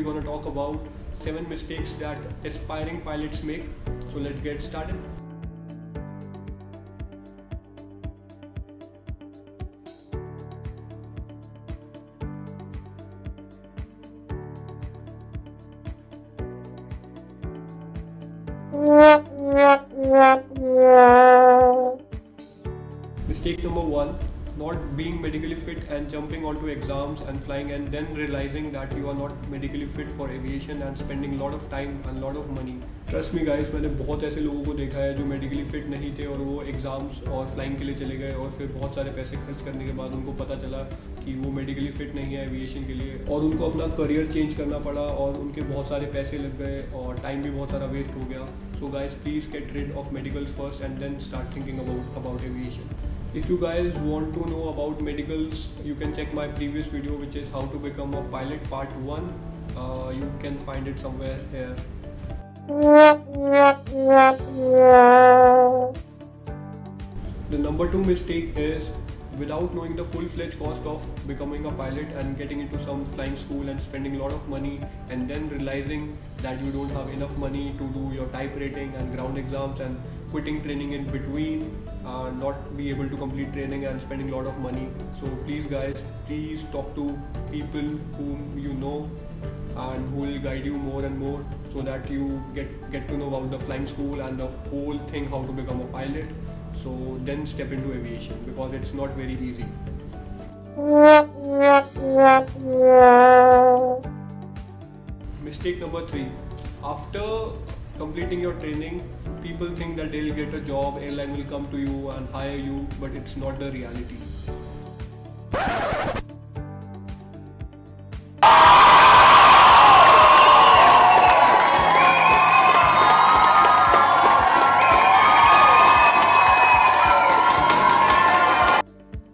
we're gonna talk about 7 mistakes that aspiring pilots make. So let's get started. Mistake number 1, not being medically fit and jumping onto exams and flying and then realizing that you are not medically fit for aviation and spending a lot of time and lot of money. Trust me guys, मैंने बहुत ऐसे लोगों को देखा है जो medically fit नहीं थे और वो एग्जाम्स और फ्लाइंग के लिए चले गए और फिर बहुत सारे पैसे खर्च करने के बाद उनको पता चला कि वो मेडिकली फिट नहीं है एविएशन के लिए और उनको अपना करियर चेंज करना पड़ा और उनके बहुत सारे पैसे लग गए और टाइम भी बहुत सारा वेस्ट हो गया. So guys, please get rid of medicals first and then start thinking about aviation. If you guys want to know about medicals, you can check my previous video, which is how to become a pilot part 1. You can find it somewhere here. The number 2 mistake is without knowing the full-fledged cost of becoming a pilot and getting into some flying school and spending a lot of money and then realizing that you don't have enough money to do your type rating and ground exams and quitting training in between and not be able to complete training and spending a lot of money. So please guys, please talk to people whom you know and who will guide you more and more so that you get to know about the flying school and the whole thing, how to become a pilot. So then step into aviation because it's not very easy. Mistake number 3. After completing your training, people think that they'll get a job, airline will come to you and hire you, but it's not the reality.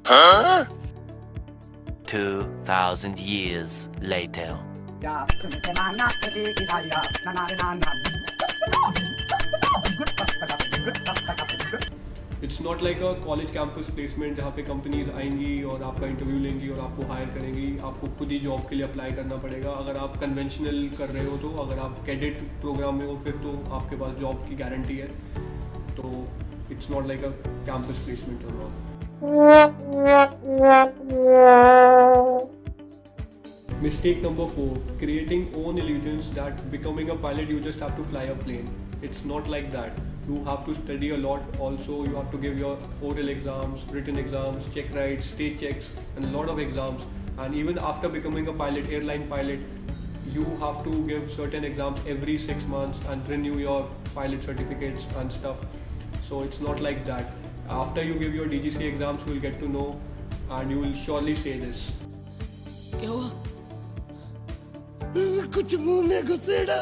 Huh? 2,000 years later. It's not like a college campus placement जहाँ पे companies आएंगी और आपका interview लेंगी और आपको higher करेंगी. आपको खुद ही जॉब के लिए अप्लाई करना पड़ेगा. अगर आप कन्वेंशनल कर रहे हो तो, अगर आप कैडेट प्रोग्राम में हो फिर तो आपके पास जॉब की गारंटी है. तो it's not like a campus placement और all. Mistake number 4, creating own illusions that becoming a pilot you just have to fly a plane. It's not like that. You have to study a lot. Also you have to give your oral exams, written exams, check rides, stage checks and a lot of exams. And even after becoming a pilot, airline pilot, you have to give certain exams every 6 months and renew your pilot certificates and stuff. So it's not like that. After you give your DGC exams, you will get to know and you will surely say this. क्या हुआ? कुछ मुंह में घुसेड़ा,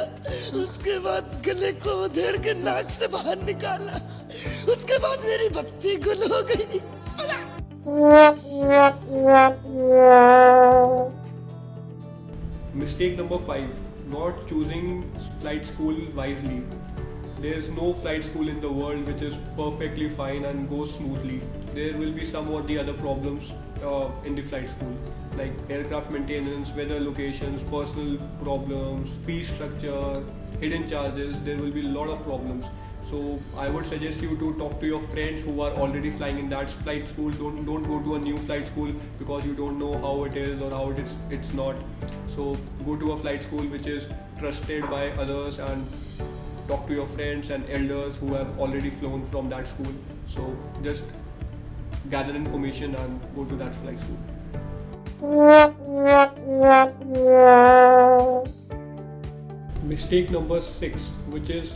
उसके बाद गले को उधेड़ के नाक से बाहर निकाला, उसके बाद मेरी बत्ती गुल हो गई. Mistake number 5, not choosing flight school wisely. There is no flight school in the world which is perfectly fine and goes smoothly. There will be some or the other problems in the flight school, like aircraft maintenance, weather locations, personal problems, fee structure, hidden charges. There will be a lot of problems. So I would suggest you to talk to your friends who are already flying in that flight school. Don't go to a new flight school because you don't know how it is or how it's not. So go to a flight school which is trusted by others and talk to your friends and elders who have already flown from that school. So just gather information and go to that flight school. Mistake number 6, which is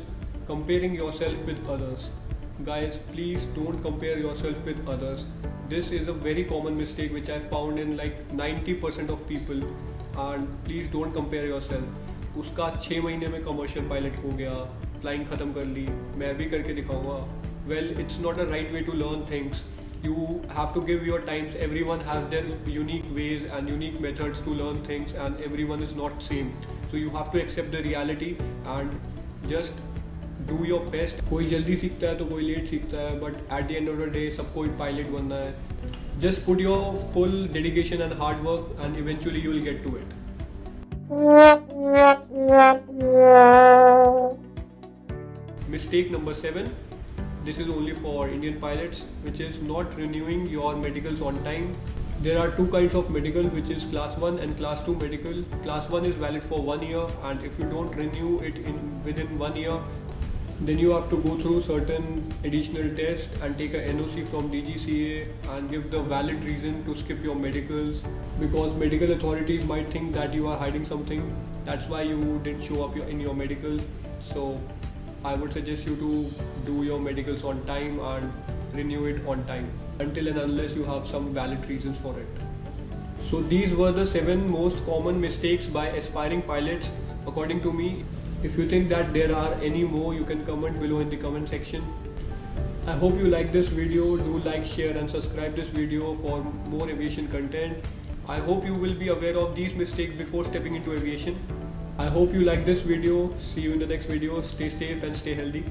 comparing yourself with others. Guys, please don't compare yourself with others. This is a very common mistake which I found in like 90% of people. And please don't compare yourself. उसका 6 महीने में commercial pilot हो गया, flying ख़त्म कर ली, मैं भी करके दिखाऊंगा. Well, it's not a right way to learn things. You have to give your times. Everyone has their unique ways and unique methods to learn things and everyone is not same. So you have to accept the reality and just do your best. कोई जल्दी सीखता है तो कोई late सीखता है, but at the end of the day सबको एक पायलट बनना है. Just put your full dedication and hard work and eventually you will get to it. mistake number 7. This is only for Indian pilots, which is not renewing your medicals on time. There are two kinds of medical, which is class 1 and class 2 medical. Class 1 is valid for 1 year, and if you don't renew it within 1 year, then you have to go through certain additional tests and take a NOC from DGCA and give the valid reason to skip your medicals, because medical authorities might think that you are hiding something. That's why you didn't show up in your medical. So I would suggest you to do your medicals on time and renew it on time until and unless you have some valid reasons for it. So these were the 7 most common mistakes by aspiring pilots according to me. If you think that there are any more, you can comment below in the comment section. I hope you like this video. Do like, share and subscribe this video for more aviation content. I hope you will be aware of these mistakes before stepping into aviation. I hope you like this video. See you in the next video. Stay safe and stay healthy.